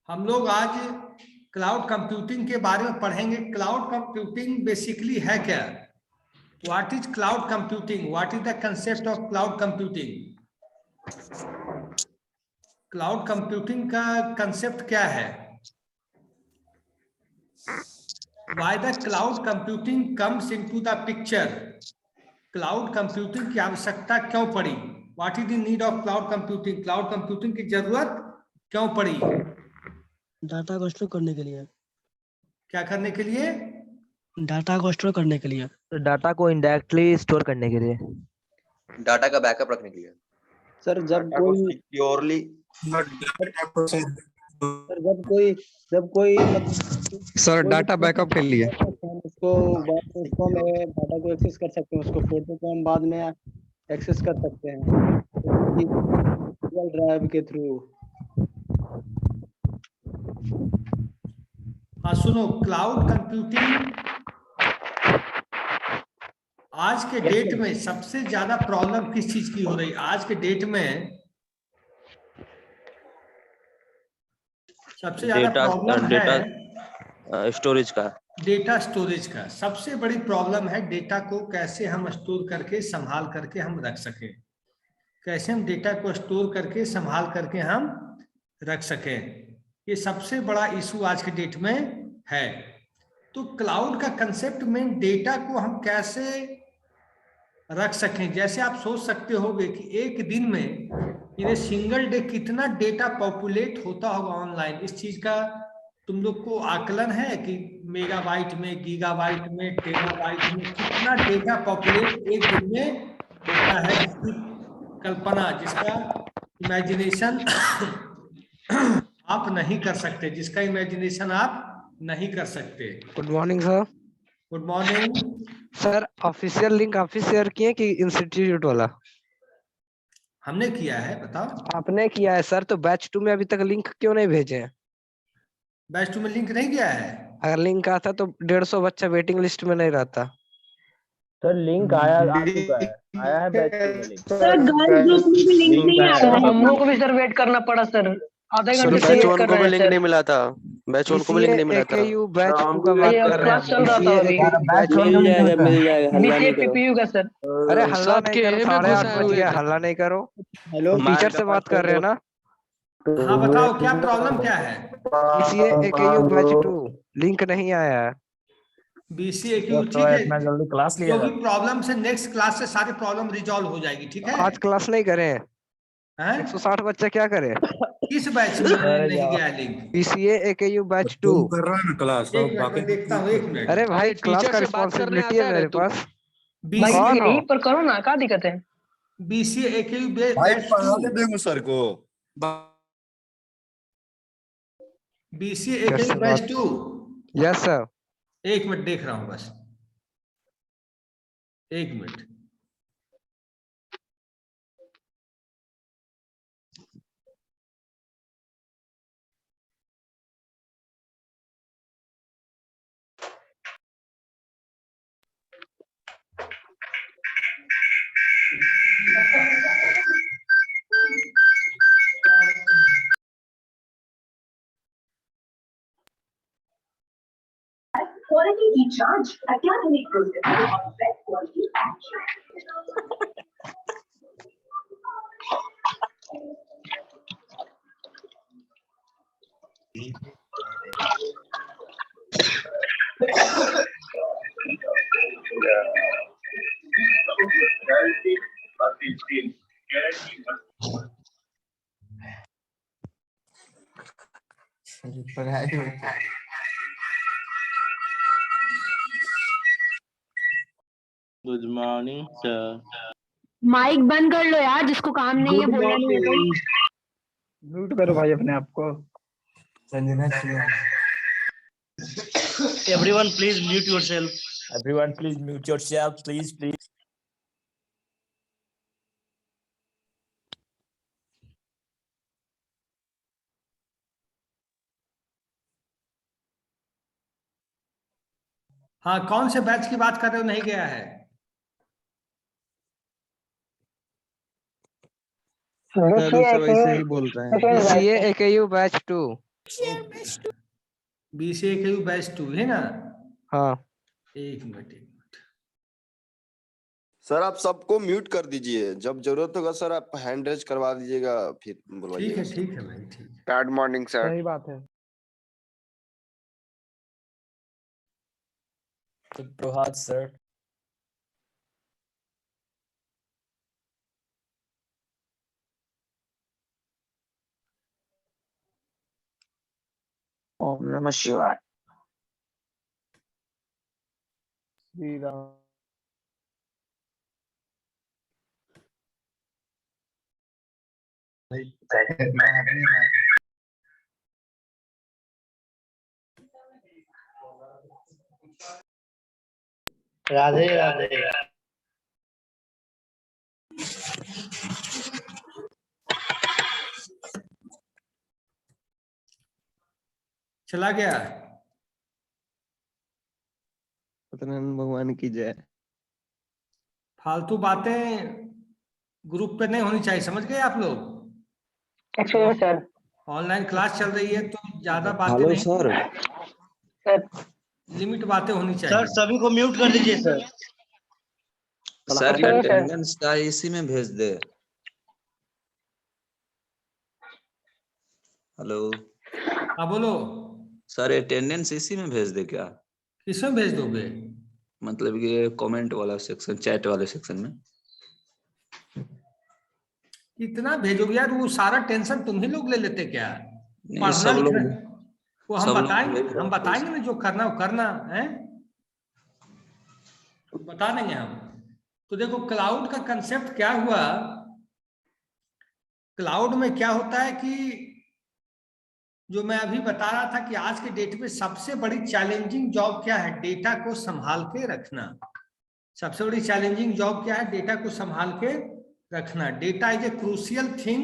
हम लोग आज क्लाउड कंप्यूटिंग के बारे में पढ़ेंगे। क्लाउड कंप्यूटिंग बेसिकली है क्या? What is cloud computing? What is the concept of cloud computing? Cloud computing का कंसेप्ट क्या है? Why the cloud computing comes into the picture? Cloud computing की आवश्यकता क्यों पड़ी? What is the need of cloud computing? Cloud computing की जरूरत क्यों पड़ी? डाटा को स्टोर करने के लिए। क्या करने के लिए? डाटा को स्टोर करने के लिए। तो डाटा को इनडायरेक्टली स्टोर करने के लिए, डाटा का बैकअप रखने के लिए। सर जब कोई प्योरली जब कोई मतलब सर डाटा बैकअप के लिए उसको उसको में डाटा को एक्सेस कर सकते हैं, उसको फोटो को हम बाद में एक्सेस कर सकते हैं गूगल ड्राइव के थ्रू। हाँ सुनो, क्लाउड कंप्यूटिंग आज के डेट में सबसे ज्यादा प्रॉब्लम किस चीज की हो रही? आज के डेट में सबसे ज्यादा प्रॉब्लम है स्टोरेज का। डेटा स्टोरेज का सबसे बड़ी प्रॉब्लम है डेटा को कैसे हम स्टोर करके संभाल करके हम रख सकें, कैसे हम डेटा को स्टोर करके संभाल करके हम रख सकें। ये सबसे बड़ा इशू आज के डेट में है। तो क्लाउड का कंसेप्ट में डेटा को हम कैसे रख सकें। जैसे आप सोच सकते होगे कि एक दिन में ये सिंगल डे कितना डेटा पॉपुलेट होता होगा ऑनलाइन। इस चीज का तुम लोग को आकलन है कि मेगाबाइट में, गीगाबाइट में, टेराबाइट में कितना डेटा पॉपुलेट एक दिन में होता है, जिसकी कल्पना, जिसका इमेजिनेशन आप नहीं कर सकते, जिसका इमेजिनेशन आप नहीं कर सकते। Good morning sir. Good morning sir official link आप ही शेयर किए कि इंस्टीट्यूट वाला? हमने किया है, बताओ। आपने किया है सर, तो बैच 2 में अभी तक लिंक क्यों नहीं भेजे हैं? बैच 2 में लिंक नहीं गया है? अगर लिंक आता तो 150 बच्चा वेटिंग लिस्ट में नहीं रहता। सर लिंक आया, आ चुका है, आया है बैच में लिंक। सर गर्ल्स ग्रुप में भी लिंक नहीं आ रहा है। हम लोग को भी सर वेट करना पड़ा सर, आधे घंटे से बैच वेट 1 कर को रहे भी हैं लिंक सर। नहीं मिला था। बैच 1 को भी लिंक नहीं मिला था। AKU बैच 2 का बात कर रहे क्लास चल रहा था हैं। अभी। मिल जाएगा बीसीए पीपीयू का सर। अरे हल्ला सबके नहीं करो, में 8:30 घुसा बज हुए गया, थे। हल्ला नहीं करो। हेलो टीचर से बात कर रहे हैं ना? हाँ बताओ, क्या प्रॉब्लम क्या है? BCA AKU बैच 2 लिंक नहीं आया है। BCA की ठीक है, इतना जल्दी क्लास लिया जो भी प्रॉब्लम से नेक्स्ट क्लास से सारी प्रॉब्लम रिजॉल्व हो जाएगी, ठीक है? आज क्लास नहीं करें, हैं? 160 बच्चा क्या करे? किस बैच में नहीं गया लिंक? BCA AKU बैच 2 कर रहा है ना क्लास। एक मिनट में देखता हूँ, एक मिनट। अरे भाई क्लास टीचर का से बात करने रिस्पॉन्सिबिलिटी है आता है मेरे तू? पास। भाई BCA कौन हो? यहीं पर करो ना, क्या दिक्कत है? BCA AKU भाई बैच पढ़ा 2, देंगे सर को। BCA AKU batch 2। Yes sir. एक मिनट देख रहा हूँ बस, एक minute. Quality recharge, academic process, और best quality action. Good morning sir. Mic बंद कर लो यार, जिसको काम नहीं है बोलना नहीं है तो। म्यूट करो भाई अपने आप को। Everyone please mute yourself. Everyone please mute yourself, please. हाँ, कौन से बैच की बात कर रहे हो नहीं गया है? सर उसे वैसे ही बोल रहे हैं। BCA AKU batch 2। BCA AKU batch 2 है ना? हाँ एक मिनट। सर आप सबको म्यूट कर दीजिए, जब जरूरत होगा सर आप हैंड रेज करवा दीजिएगा, फिर बुलवाइएगा। ठीक है भाई, ठीक है। Good morning sir. सही बात है। सुप्रभात सर। ओम नमः शिवाय। श्री राम। राधे राधे। चला गया? सत्यनारायण भगवान की जय। फालतू बातें ग्रुप पे नहीं होनी चाहिए, समझ गए आप लोग? सर। ऑनलाइन क्लास चल रही है तो ज्यादा बातें हेलो नहीं, सर। लिमिट बातें होनी चाहिए। सभी को म्यूट कर दीजिए सर। सर अटेंडेंस का इसी में भेज दे। हेलो हाँ बोलो। सर, अटेंडेंस इसी में भेज दे क्या? किसमें भेज दोगे? मतलब ये कमेंट वाला सेक्शन, चैट वाले सेक्शन में। इतना भेजोगे यार, वो सारा टेंशन तुम ही लोग ले लेते क्या? नहीं, पढ़ना सब लोग लिखना वो हम सब लोग बताएंगे, भेज हम रहे हैं। बताएंगे ना जो करना वो करना है, बता देंगे हम। तो देखो क्लाउड का कंसेप्ट क्या हुआ। क्लाउड में क्या होता है कि जो मैं अभी बता रहा था कि आज के डेट में सबसे बड़ी चैलेंजिंग जॉब क्या है? डेटा को संभाल के रखना। सबसे बड़ी चैलेंजिंग जॉब क्या है? डेटा को संभाल के रखना। Data is a crucial thing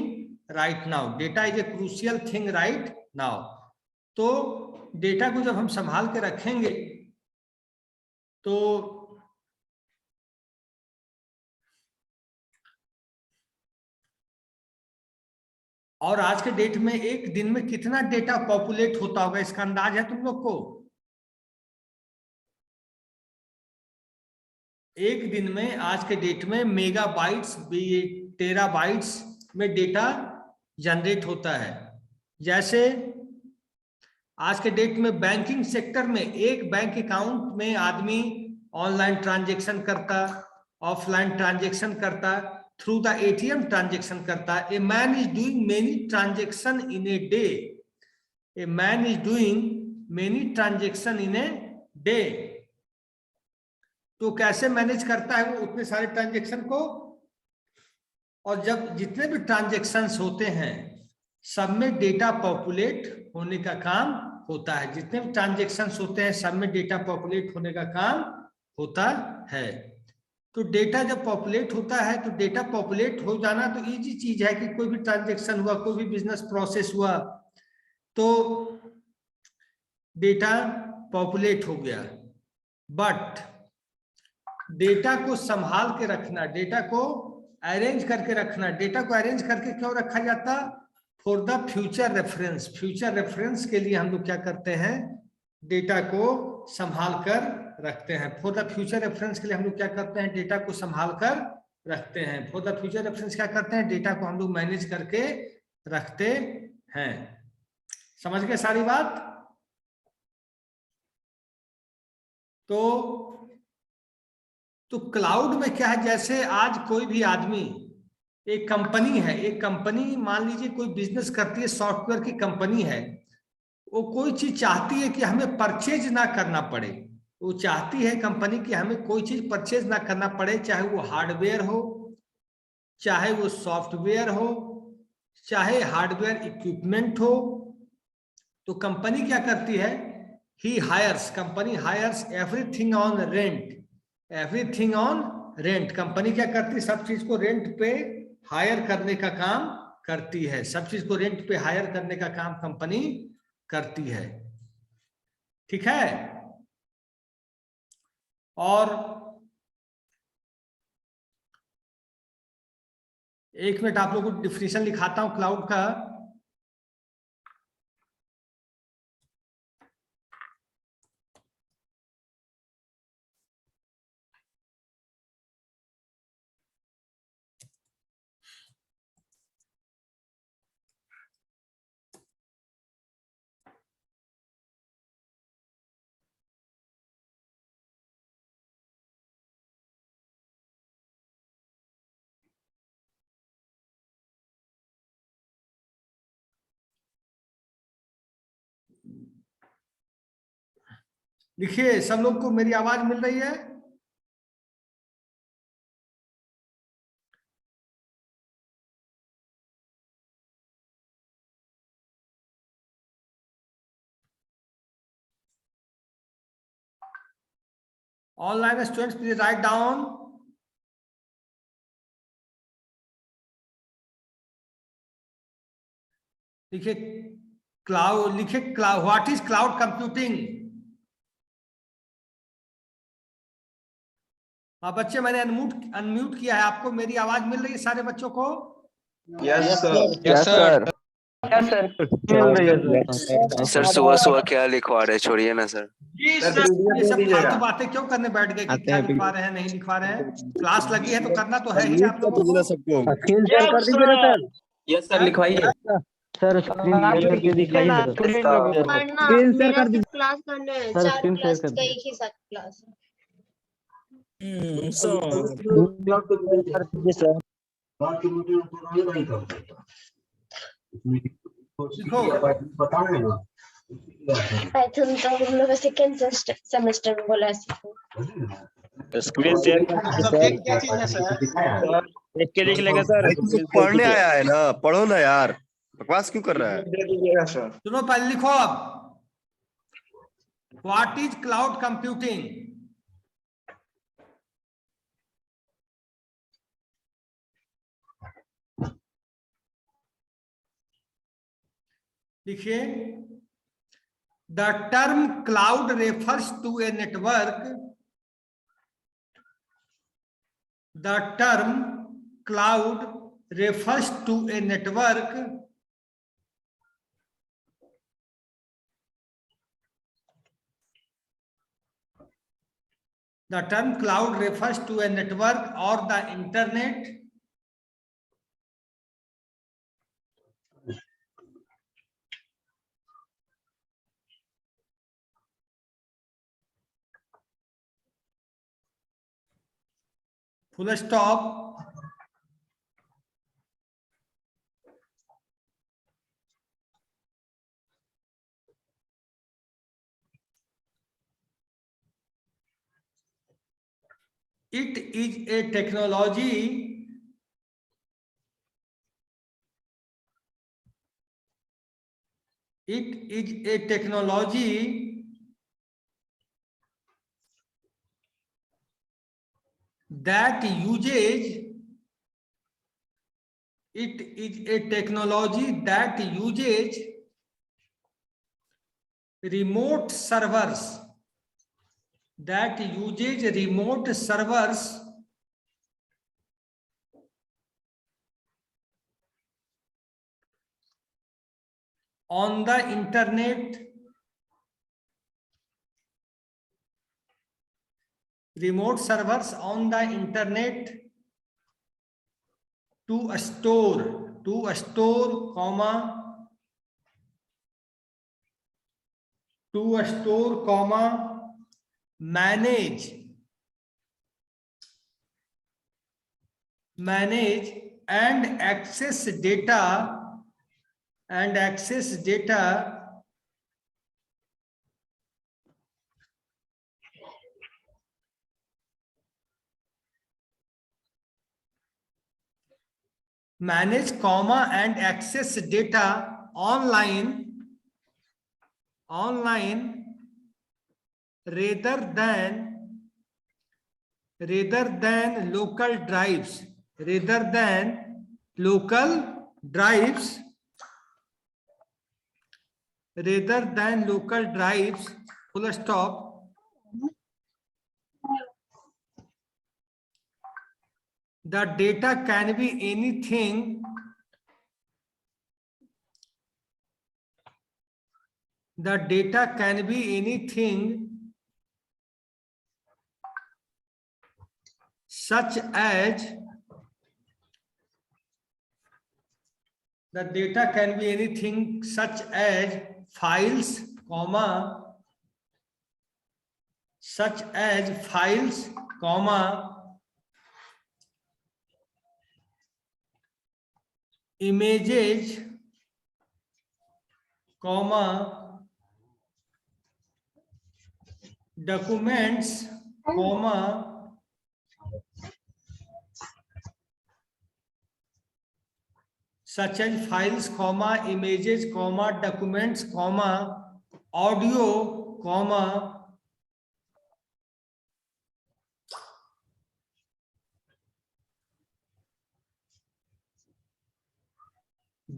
right now. Data is a crucial thing right now. तो डेटा को जब हम संभाल के रखेंगे तो और आज के डेट में एक दिन में कितना डेटा पॉपुलेट होता होगा, इसका अंदाज है तुम लोग को? एक दिन में आज के डेट में मेगाबाइट्स, टेराबाइट्स में डेटा जनरेट होता है। जैसे आज के डेट में बैंकिंग सेक्टर में एक बैंक अकाउंट में आदमी ऑनलाइन ट्रांजैक्शन करता, ऑफलाइन ट्रांजैक्शन करता, थ्रू द ATM ट्रांजैक्शन करता। A man is doing many transaction in a day. A man is doing many transaction in a day. तो कैसे मैनेज करता है वो उतने सारे ट्रांजैक्शन को? और जब जितने भी ट्रांजैक्शंस होते हैं सब में डेटा पॉपुलेट होने का काम होता है। जितने भी ट्रांजैक्शंस होते हैं सब में डेटा पॉपुलेट होने का काम होता है। तो डेटा जब पॉपुलेट होता है तो डेटा पॉपुलेट हो जाना तो इजी चीज है कि कोई भी ट्रांजैक्शन हुआ, कोई भी बिजनेस प्रोसेस हुआ तो डेटा पॉपुलेट हो गया। बट डेटा को संभाल के रखना, डेटा को अरेंज करके रखना। डेटा को अरेंज करके क्यों रखा जाता? For the future reference. Future reference के लिए हम लोग क्या करते हैं? डेटा को संभाल कर रखते हैं। फॉर द फ्यूचर रेफरेंस के लिए हम लोग क्या करते हैं? डेटा को संभाल कर रखते हैं। फॉर द फ्यूचर रेफरेंस क्या करते हैं? डेटा को हम लोग मैनेज करके रखते हैं। समझ गए सारी बात? तो क्लाउड में क्या है? जैसे आज कोई भी आदमी, एक कंपनी है, एक कंपनी मान लीजिए कोई बिजनेस करती है, सॉफ्टवेयर की कंपनी है, वो कोई चीज चाहती है कि हमें परचेज ना करना पड़े। वो चाहती है कंपनी कि हमें कोई चीज परचेज ना करना पड़े, चाहे वो हार्डवेयर हो, चाहे वो सॉफ्टवेयर हो, चाहे हार्डवेयर इक्विपमेंट हो। तो कंपनी क्या करती है? Company hires everything on rent. Everything on rent. Company क्या करती है? सब चीज को रेंट पे हायर करने का काम करती है। सब चीज को रेंट पे हायर करने का काम कंपनी करती है। ठीक है? और एक मिनट आप लोगों को डिफिनेशन लिखाता हूं क्लाउड का। देखिए सब लोग को मेरी आवाज मिल रही है? Online students please write down. लिखिए क्लाउड, लिखिए cloud, what is cloud computing? हाँ बच्चे, मैंने अनम्यूट किया है, आपको मेरी आवाज मिल रही है सारे बच्चों को? Yes, sir. Yes sir. Sir सुबह सुबह क्या लिखवा रहे, छोड़िए ना सर। ये सब फालतू बातें क्यों करने बैठ गए कि क्या लिखवा रहे हैं नहीं लिखवा रहे हैं? क्लास लगी है तो करना तो है ही आप लोगों को। स्क्रीन शेयर कर दीजिए ना सर। Yes, sir. लिखवाइए। सर स्क्रीन शेयर करके दिखाइए ना सर। पढ़ना स्क्रीन शेयर मेरा कर सिर्फ क्लास करने हैं, सर, 4 स्क्रीन शेयर क्लास कर का एक ही साथ क्लास है। देखो पाइथन तो हम लोग सेकंड सेमेस्टर में बोला है सीखो। स्क्रीन शेयर क्या चीज है सर? देख के देख लेगा सर। पढ़ने आया है ना, पढ़ो ना यार, बकवास क्यों कर रहा है? सुनो पहले लिखो अब, व्हाट इज क्लाउड कंप्यूटिंग? लिखिए the term cloud refers to a network, the term cloud refers to a network the term cloud refers to a network or the internet full stop. It is a technology that uses remote servers on the internet, remote servers on the internet to store, manage and access data manage, and access data online rather than local drives, full stop. The data can be anything. The data can be anything such as files, images, documents, such as files, images, documents, audio,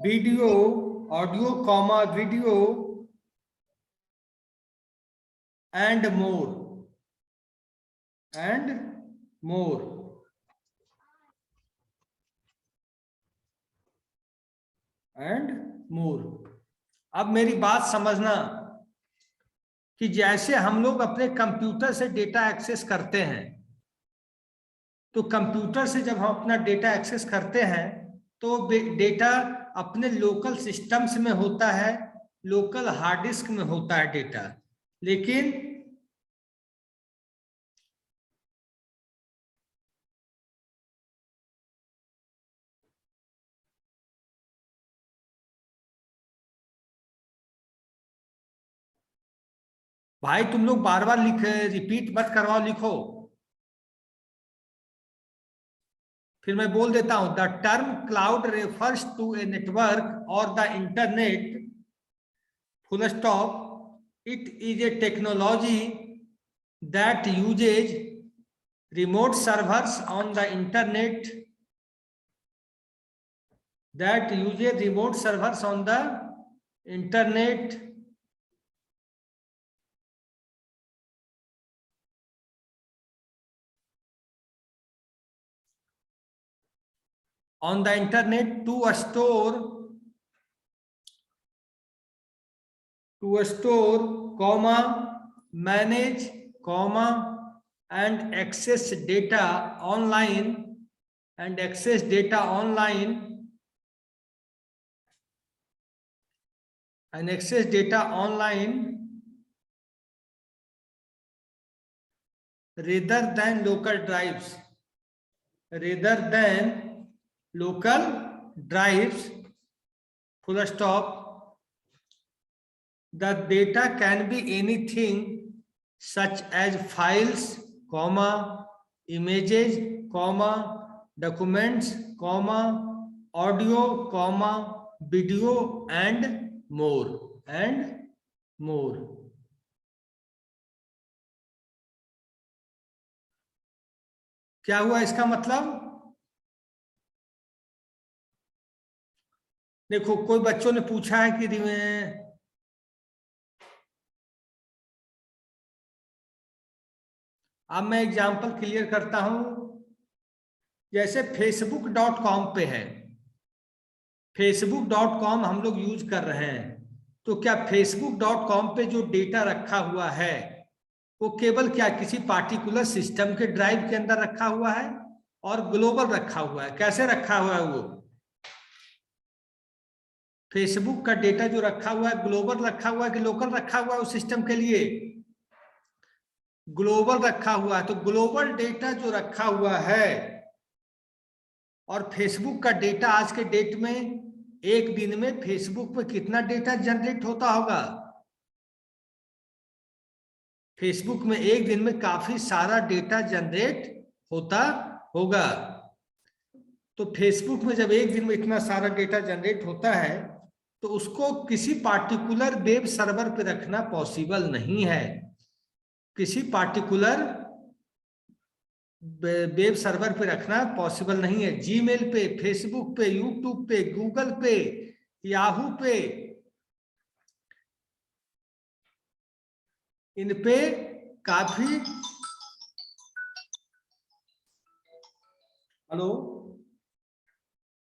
video, video, and more. अब मेरी बात समझना कि जैसे हम लोग अपने computer से डेटा एक्सेस करते हैं, तो कंप्यूटर से जब हम अपना डेटा एक्सेस करते हैं तो डेटा अपने लोकल सिस्टम्स में होता है, लोकल हार्ड डिस्क में होता है डेटा। लेकिन भाई तुम लोग बार बार रिपीट मत करवाओ, लिखो। फिर मैं बोल देता हूं, the term cloud refers to a network और the internet, full stop, it is a technology that uses remote servers on the internet, to store, manage, and access data online, rather than local drives, full stop. The data can be anything such as files, images, documents, audio, video, and more. क्या हुआ इसका मतलब? देखो, कोई बच्चों ने पूछा है कि अब मैं एग्जांपल क्लियर करता हूं। जैसे facebook.com पे है, facebook.com हम लोग यूज कर रहे हैं, तो क्या facebook.com पे जो डेटा रखा हुआ है वो केवल क्या किसी पार्टिकुलर सिस्टम के ड्राइव के अंदर रखा हुआ है और ग्लोबल रखा हुआ है? कैसे रखा हुआ है? वो फेसबुक का डेटा जो रखा हुआ है ग्लोबल रखा हुआ है कि लोकल रखा हुआ है? उस सिस्टम के लिए ग्लोबल रखा हुआ है। तो ग्लोबल डेटा जो रखा हुआ है, और फेसबुक का डेटा आज के डेट में एक दिन में फेसबुक पे कितना डेटा जनरेट होता होगा? फेसबुक में एक दिन में काफी सारा डेटा जनरेट होता होगा। तो फेसबुक में जब एक दिन में इतना सारा डेटा जनरेट होता है तो उसको किसी पार्टिकुलर वेब सर्वर पे रखना पॉसिबल नहीं है। किसी पार्टिकुलर वेब सर्वर पे रखना पॉसिबल नहीं है। जीमेल पे, फेसबुक पे, यूट्यूब पे, गूगल पे, याहू पे, इन पे काफी हेलो,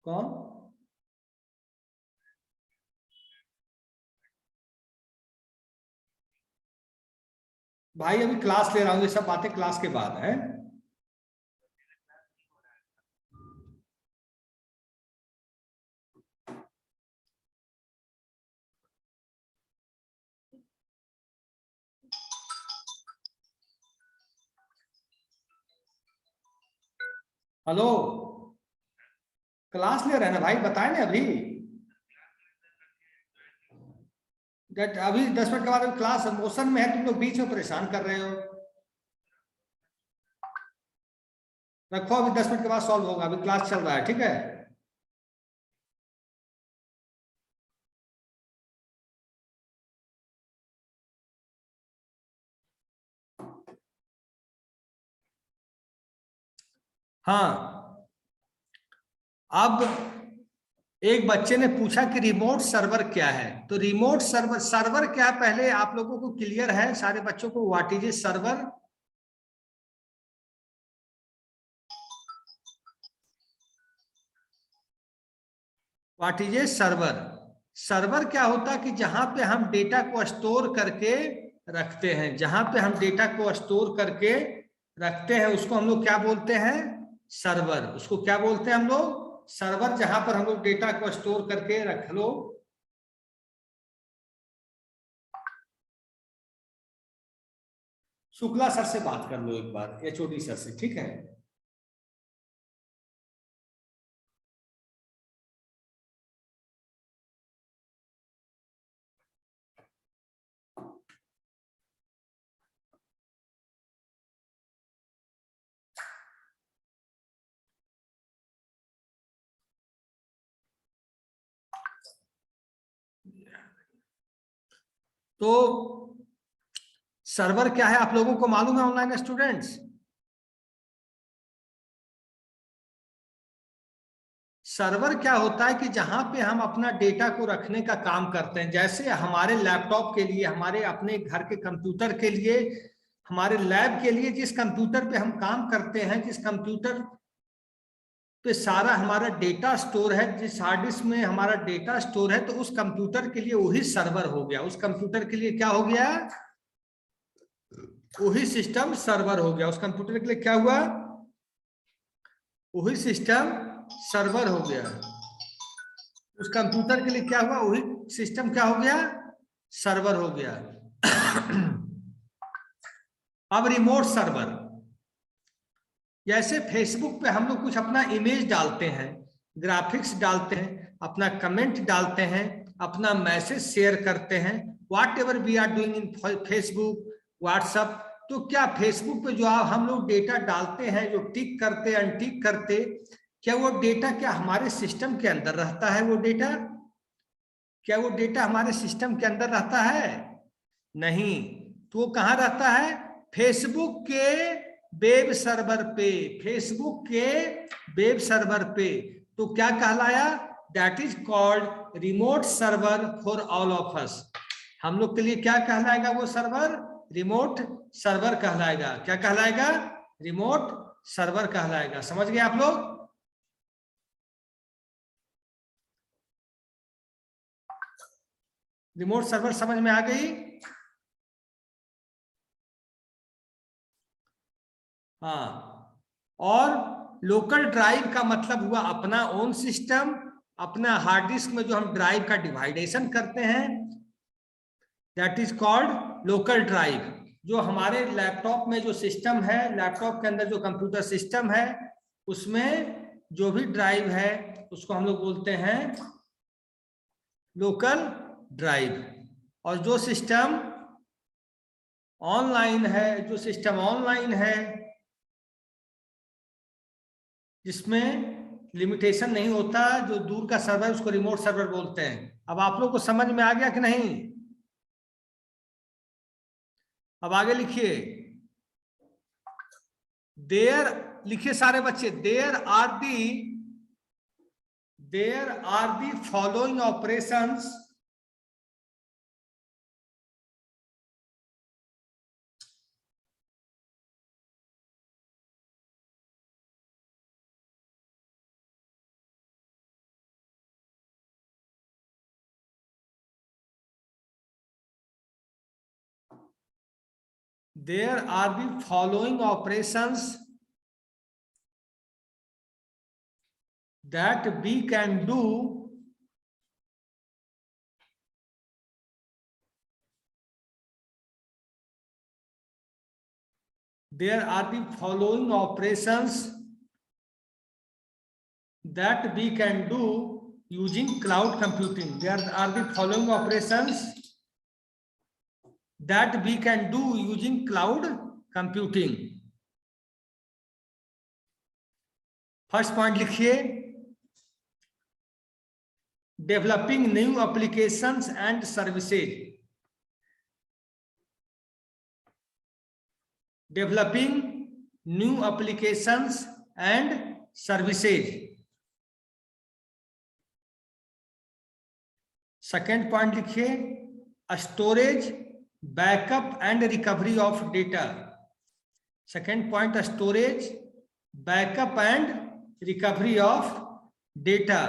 कौन? भाई अभी क्लास ले रहा हूँ, ये सब बातें क्लास के बाद है। हेलो, क्लास ले रहे हैं ना भाई, बताए ना अभी। अभी 10 मिनट के बाद अभी क्लास मोशन में है, तुम लोग बीच में परेशान कर रहे हो। रखो, अभी 10 मिनट के बाद सॉल्व होगा, अभी क्लास चल रहा है, ठीक है। हाँ, अब एक बच्चे ने पूछा कि रिमोट सर्वर क्या है। तो रिमोट सर्वर क्या है, पहले आप लोगों को क्लियर है सारे बच्चों को, what is a server? What is a server? Server क्या होता है कि जहां पे हम डेटा को स्टोर करके रखते हैं, जहां पे हम डेटा को स्टोर करके रखते हैं उसको हम लोग क्या बोलते हैं? सर्वर। उसको क्या बोलते हैं हम लोग? सर्वर। जहां पर हम लोग डेटा को स्टोर करके रख लो। शुक्ला सर से बात कर लो एक बार, HOD सर से, ठीक है। तो सर्वर क्या है आप लोगों को मालूम है ऑनलाइन स्टूडेंट्स? सर्वर क्या होता है कि जहां पे हम अपना डेटा को रखने का काम करते हैं। जैसे हमारे लैपटॉप के लिए, हमारे अपने घर के कंप्यूटर के लिए, हमारे लैब के लिए, जिस कंप्यूटर पे हम काम करते हैं, जिस कंप्यूटर पे सारा हमारा डेटा स्टोर है, जिस हार्ड डिस्क में हमारा डेटा स्टोर है, तो उस कंप्यूटर के लिए वही सर्वर हो गया। उस कंप्यूटर के लिए क्या हो गया? वही सिस्टम सर्वर हो गया। उस कंप्यूटर के लिए क्या हुआ? वही सिस्टम सर्वर हो गया। उस कंप्यूटर के लिए क्या हुआ? वही सिस्टम क्या हो गया? सर्वर हो गया। अब रिमोट सर्वर, जैसे फेसबुक पे हम लोग कुछ अपना इमेज डालते हैं, ग्राफिक्स डालते हैं, अपना कमेंट डालते हैं, अपना मैसेज शेयर करते हैं, whatever we are doing in Facebook, WhatsApp. तो क्या फेसबुक पे जो हम लोग डेटा डालते हैं, जो टिक करते अनटिक करते, क्या वो डेटा क्या हमारे सिस्टम के अंदर रहता है? वो डेटा क्या वो डेटा हमारे सिस्टम के अंदर रहता है? नहीं। तो वो कहाँ रहता है? फेसबुक के वेब सर्वर पे। फेसबुक के वेब सर्वर पे। तो क्या कहलाया? That is called remote server for all of us. हम लोग के लिए क्या कहलाएगा वो सर्वर? रिमोट सर्वर कहलाएगा। क्या कहलाएगा? रिमोट सर्वर कहलाएगा। समझ गए आप लोग? रिमोट सर्वर समझ में आ गई? हाँ। और लोकल ड्राइव का मतलब हुआ अपना ओन सिस्टम, अपना हार्ड डिस्क में जो हम ड्राइव का डिवाइडेशन करते हैं, that is called local drive. जो हमारे लैपटॉप में जो सिस्टम है, लैपटॉप के अंदर जो कंप्यूटर सिस्टम है, उसमें जो भी ड्राइव है उसको हम लोग बोलते हैं लोकल ड्राइव। और जो सिस्टम ऑनलाइन है, जो सिस्टम ऑनलाइन है, जिसमें लिमिटेशन नहीं होता, जो दूर का सर्वर, उसको रिमोट सर्वर बोलते हैं। अब आप लोग को समझ में आ गया कि नहीं? अब आगे लिखिए। देयर, लिखिए सारे बच्चे, there are the following operations there are the following operations that we can do there are the following operations that we can do using cloud computing. There are the following operations that we can do using cloud computing. First point लिखिए, developing new applications and services. Developing new applications and services. Second point लिखिए, storage, backup and recovery of data. Second point, storage, backup and recovery of data.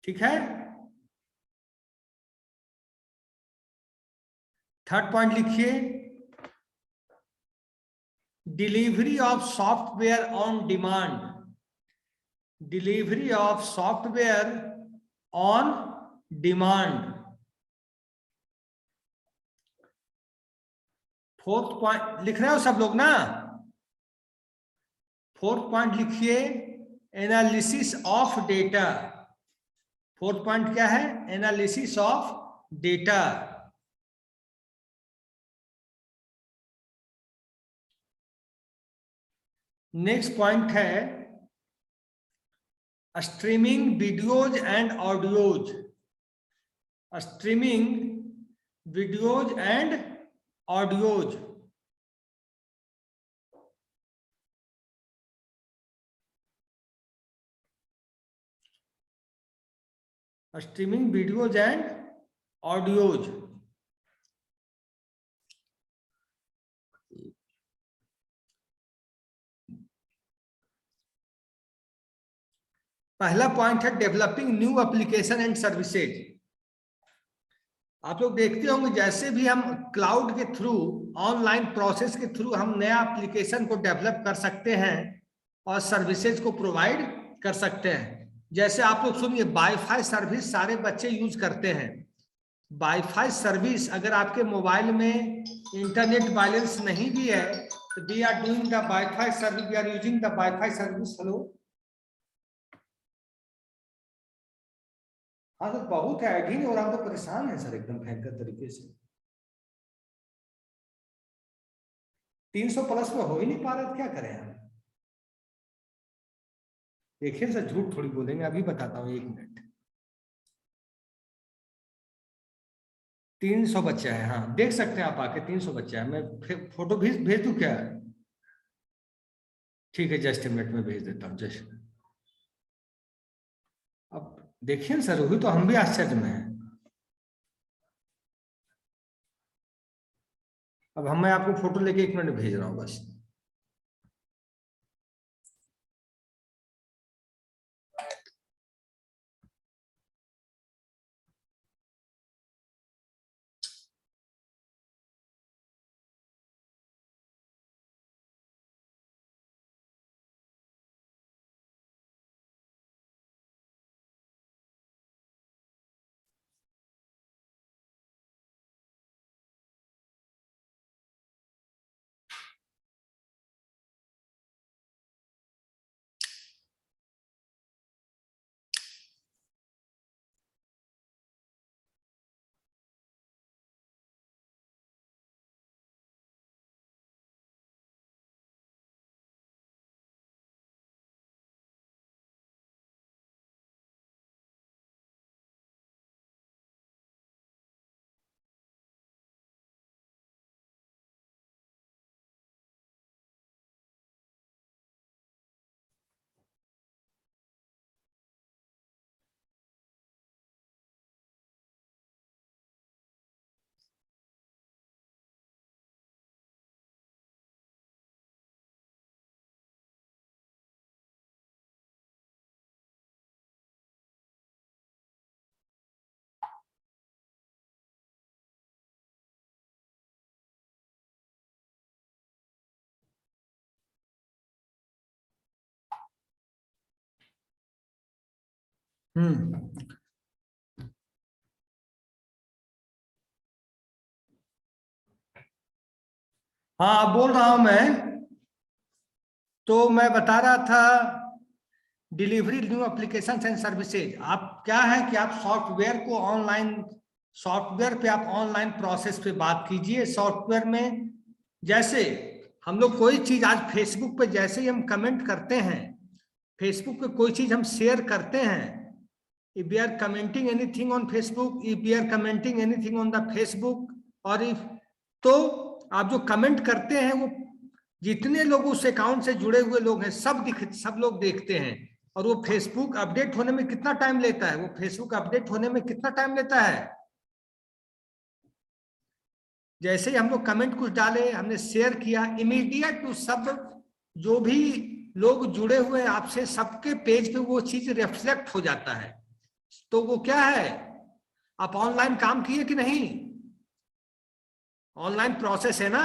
ठीक है. Third point लिखिए, delivery of software on demand. Delivery of software on demand. Fourth point लिख रहे हो सब लोग ना? फोर्थ पॉइंट लिखिए, analysis of data. Fourth point क्या है? Analysis of data. Next point है streaming videos and audios. Streaming videos and audios. Streaming videos and audios. पहला पॉइंट है developing new application and services. आप लोग देखते होंगे जैसे भी हम क्लाउड के थ्रू, ऑनलाइन प्रोसेस के थ्रू हम नया एप्लीकेशन को डेवलप कर सकते हैं और सर्विसेज को प्रोवाइड कर सकते हैं. जैसे आप लोग सुनिए, वाईफाई सर्विस सारे बच्चे यूज करते हैं. वाईफाई सर्विस अगर आपके मोबाइल में इंटरनेट बैलेंस नहीं भी है तो we are doing the wifi service, we are using the wifi service. Hello, हाँ तो बहुत है, ऐड ही नहीं हो रहा, हम तो परेशान है सर एकदम भयंकर तरीके से. 300 प्लस में हो ही नहीं पा रहा, क्या करें हम? देखिए सर, झूठ थोड़ी बोलेंगे, अभी बताता हूँ, 1 मिनट. 300 बच्चा है, हाँ देख सकते हैं आप आके, 300 बच्चा है. मैं फोटो भेज दूं क्या? ठीक है, जस्ट 1 मिनट में भेज देता हूँ. जस्ट अब देखिए सर, वही तो हम भी आश्चर्य में हैं. अब मैं आपको फोटो लेके 1 मिनट भेज रहा हूँ बस. हाँ बोल रहा हूं मैं। तो मैं बता रहा था delivery new application and services. आप क्या है कि आप सॉफ्टवेयर को ऑनलाइन, सॉफ्टवेयर पे आप ऑनलाइन प्रोसेस पे बात कीजिए। सॉफ्टवेयर में जैसे हम लोग कोई चीज आज फेसबुक पे जैसे ही हम कमेंट करते हैं, फेसबुक पे कोई चीज हम शेयर करते हैं, if we are commenting anything on Facebook, if we are commenting anything on the Facebook, और if, तो आप जो कमेंट करते हैं वो जितने लोग उस अकाउंट से जुड़े हुए लोग हैं सब लोग देखते हैं। और वो फेसबुक अपडेट होने में कितना टाइम लेता है? वो फेसबुक अपडेट होने में कितना टाइम लेता है? जैसे ही हम लोग कमेंट कुछ डाले, हमने शेयर किया, इमीडिएट टू सब जो भी लोग जुड़े हुए हैं आपसे, सबके पेज पे वो चीज रिफ्लेक्ट हो जाता है। तो वो क्या है, आप ऑनलाइन काम किए कि नहीं? ऑनलाइन प्रोसेस है ना।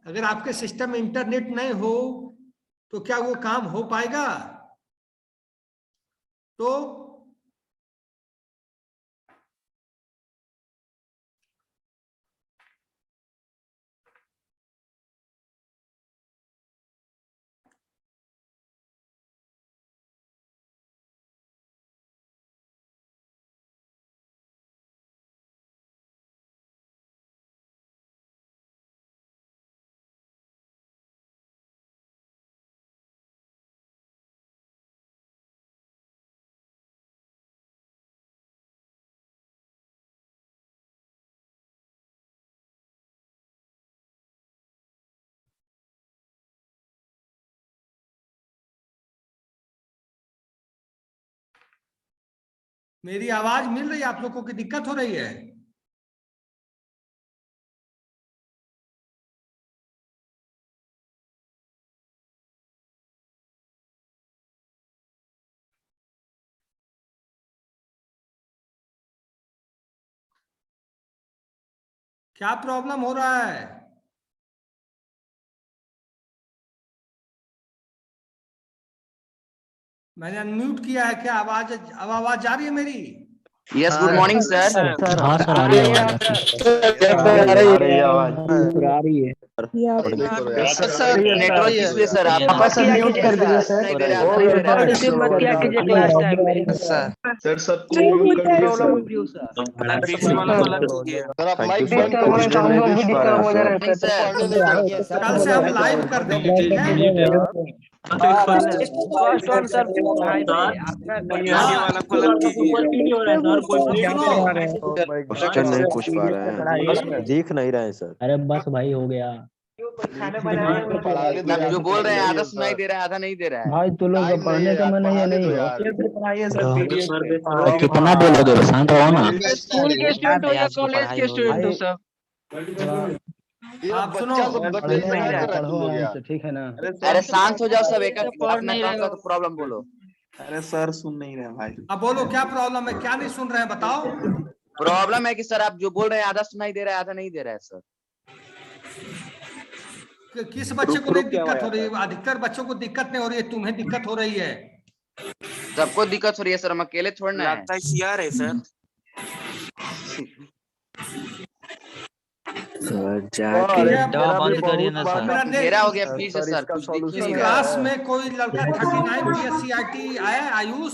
अगर आपके सिस्टम में इंटरनेट नहीं हो तो क्या वो काम हो पाएगा? तो मेरी आवाज मिल रही है? आप लोगों को दिक्कत हो रही है? क्या प्रॉब्लम हो रहा है? मैंने अनम्यूट किया है क्या? अब आवाज जा रही है मेरी? Yes, good morning sir. हाँ सर, आ रही है आवाज। आ रही है। सर नेटवर्क इशू है सर, आप वापस म्यूट कर दीजिए सर। रिसीव मत किया कीजिए क्लास टाइम में। सर सबको म्यूट कर दीजिए सर आप माइक सर बंद हमारे कर साउंड भी डिस्टर्ब हो जा रहा है नहीं सर। सर, कल से हम लाइव कर देंगे, ठीक है? फर्स्ट ऑन सर भाई क्वेश्चन नहीं पूछ पा रहे हैं, दिख नहीं रहे हैं सर। अरे बस भाई हो गया आप जो बोल रहे हैं आधा सुनाई दे रहा है, आधा नहीं दे रहा है। भाई। तो लोग टाइम पढ़ने का मन है या नहीं हो? है? कितना बोलोगे? शांत रहो ना। स्कूल के स्टूडेंट हो या कॉलेज के स्टूडेंट हो सर? आप सुनो, पढ़ो आराम से, ठीक है ना? अरे शांत हो जाओ सब, एक अपना काम का प्रॉब्लम बोलो। अरे सर सुन नहीं रहे भाई। अब बोलो क्या प्रॉब्लम है? क्या नहीं सुन रहे हैं बताओ। प्रॉब्लम है कि सर आप जो बोल रहे हैं आधा सुनाई दे रहा है, आधा नहीं दे रहा है सर। किस बच्चे को नहीं दिक्कत हो रही है? अधिकतर बच्चों को दिक्कत नहीं हो रही है, तुम्हें दिक्कत हो रही है। सबको दिक्कत हो रही है सर, हम अकेले थोड़ी ना है। बंद करिए ना सर। मेरा हो गया फिर से सर, कुछ दिख ही इस नहीं रहा क्लास है। में कोई लड़का 39 PSCIT आया? आयुष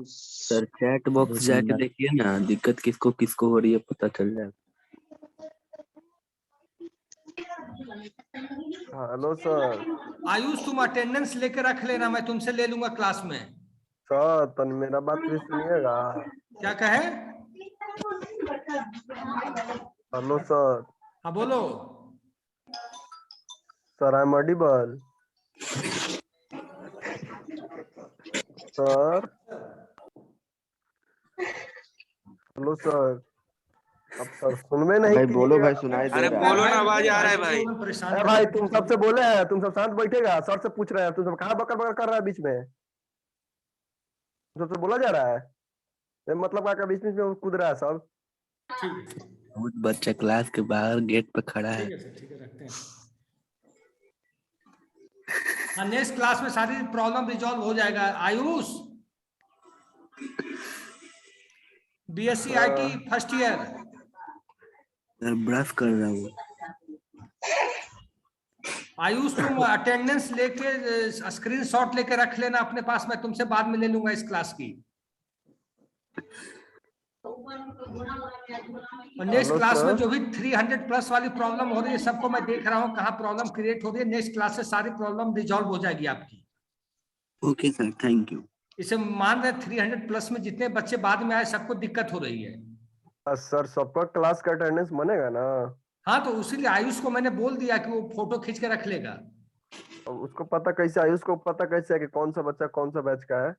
सर चैट बॉक्स जाके देखिए ना, दिक्कत किसको किसको हो रही है पता चल जाएगा। Hello sir. आयुष तुम अटेंडेंस लेके रख लेना, मैं तुमसे ले लूंगा क्लास में। सर तन मेरा बात भी सुनिएगा। क्या कहे? Hello sir. हाँ बोलो। Sir I am audible. Sir hello sir. अब सर सुन में नहीं। भाई बोलो भाई, सुनाई दे रहा है। बोलो ना, आवाज आ रहा है भाई। अरे भाई तुम सबसे बोले हैं, तुम सब शांत बैठेगा। सर से पूछ रहे हैं, तुम सब कहाँ बकर बकर कर रहा है बीच में? तुम सबसे बोला जा रहा है, ये मतलब क्या बीच बीच में कूद रहा है सब। बहुत बच्चा क्लास के बाहर गेट पे खड़ा है। ठीक है रखते हैं। हाँ नेक्स्ट क्लास में सारी प्रॉब्लम रिजॉल्व हो जाएगा। Ayush BSc IT first year. Sir brush कर रहा हूँ। आयुष तुम अटेंडेंस लेके स्क्रीनशॉट लेके रख लेना अपने पास, मैं तुमसे बाद में ले लूंगा इस क्लास की। और नेक्स्ट क्लास में जो भी 300 प्लस वाली प्रॉब्लम हो रही है सबको मैं देख रहा हूँ कहाँ प्रॉब्लम क्रिएट हो रही है। नेक्स्ट क्लास से सारी प्रॉब्लम रिजॉल्व हो जाएगी आपकी। Okay sir, thank you. इसे मान रहे 300 प्लस में जितने बच्चे बाद में आए सबको दिक्कत हो रही है। सर सबका क्लास का अटेंडेंस बनेगा ना? हाँ तो उसीलिए आयुष को मैंने बोल दिया कि वो फोटो खींच के रख लेगा। अब उसको पता कैसे, आयुष को पता कैसे है कि कौन सा बच्चा कौन सा बैच का है?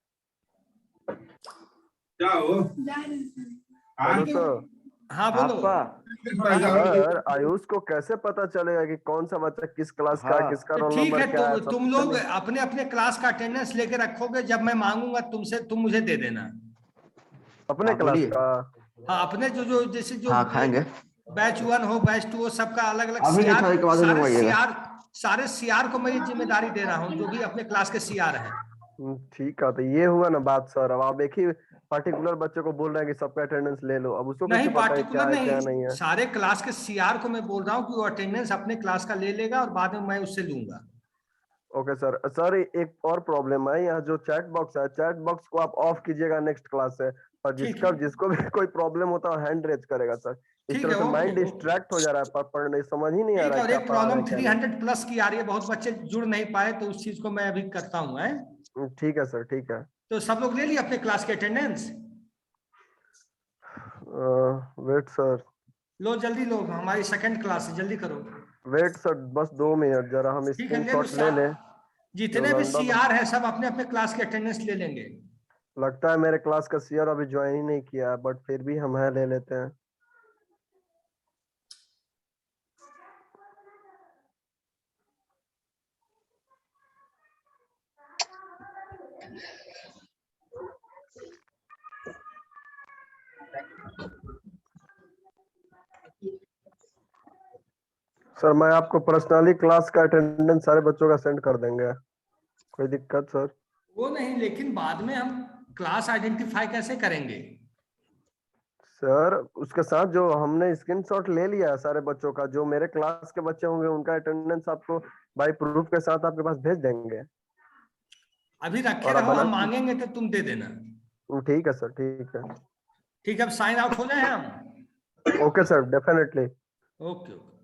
Hello sir. हाँ बोलो। सर आयुष को कैसे पता चलेगा कि कौन सा बच्चा किस क्लास का है, किसका रोल ठीक नंबर है, क्या है? तुम लोग अपने अपने क्लास का अटेंडेंस लेके रखोगे, जब मैं मांगूंगा तुमसे तुम मुझे दे देना अपने क्लास का। हाँ अपने जो जैसे जो खाएंगे। बैच 1 हो बैच 2 हो सबका अलग अलग सारे सीआर को मैं ये जिम्मेदारी दे रहा हूँ जो भी अपने क्लास के सीआर है। ठीक है, तो ये हुआ ना बात सर। अब आप एक ही पार्टिकुलर बच्चे को बोल रहे हैं कि सबका अटेंडेंस ले लो, अब उसको नहीं कैसे पता है क्या पार्टिकुलर है क्या नहीं है? सारे क्लास के सीआर को मैं बोल रहा हूँ कि वो अटेंडेंस अपने क्लास का ले लेगा और बाद में मैं उससे लूंगा। Okay sir. सर एक और प्रॉब्लम है, यहाँ जो चैट बॉक्स है, चैट बॉक्स को आप ऑफ कीजिएगा नेक्स्ट क्लास से। और जिसको भी कोई प्रॉब्लम होता है हैंड रेज करेगा सर। इस तरह से माइंड डिस्ट्रैक्ट हो जा रहा है, पढ़ने समझ ही नहीं आ रहा है क्या एक पढ़ा रहे प्रॉब्लम हैं क्या 300 प्लस की आ रही है, बहुत बच्चे जुड़ नहीं पाए तो उस चीज को मैं अभी करता हूँ। नहीं। ठीक है सर, ठीक है। तो सब लोग ले लिए अपने क्लास के अटेंडेंस? वेट सर, लो जल्दी लो, हमारी सेकंड क्लास है, जल्दी करो। वेट सर, बस 2 मिनट जरा हम ठीक है, स्क्रीनशॉट ले लें। जितने भी सीआर है सब अपने अपने क्लास के अटेंडेंस ले लेंगे। लगता है मेरे क्लास का सीआर अभी ज्वाइन ही नहीं किया है, बट फिर भी हम ले लेते हैं। सर मैं आपको पर्सनली क्लास का अटेंडेंस सारे बच्चों का सेंड कर देंगे, कोई दिक्कत सर? वो नहीं, लेकिन बाद में हम क्लास आइडेंटिफाई कैसे करेंगे? सर उसके साथ जो हमने स्क्रीनशॉट ले लिया है सारे बच्चों का, जो मेरे क्लास के बच्चे होंगे उनका अटेंडेंस आपको बाय प्रूफ के साथ आपके पास भेज देंगे। अभी रखे रहो, हम मांगेंगे तो तुम दे देना। ठीक है सर, ठीक है। ठीक है, अब साइन आउट हो जाए हम। Okay sir, definitely. ओके।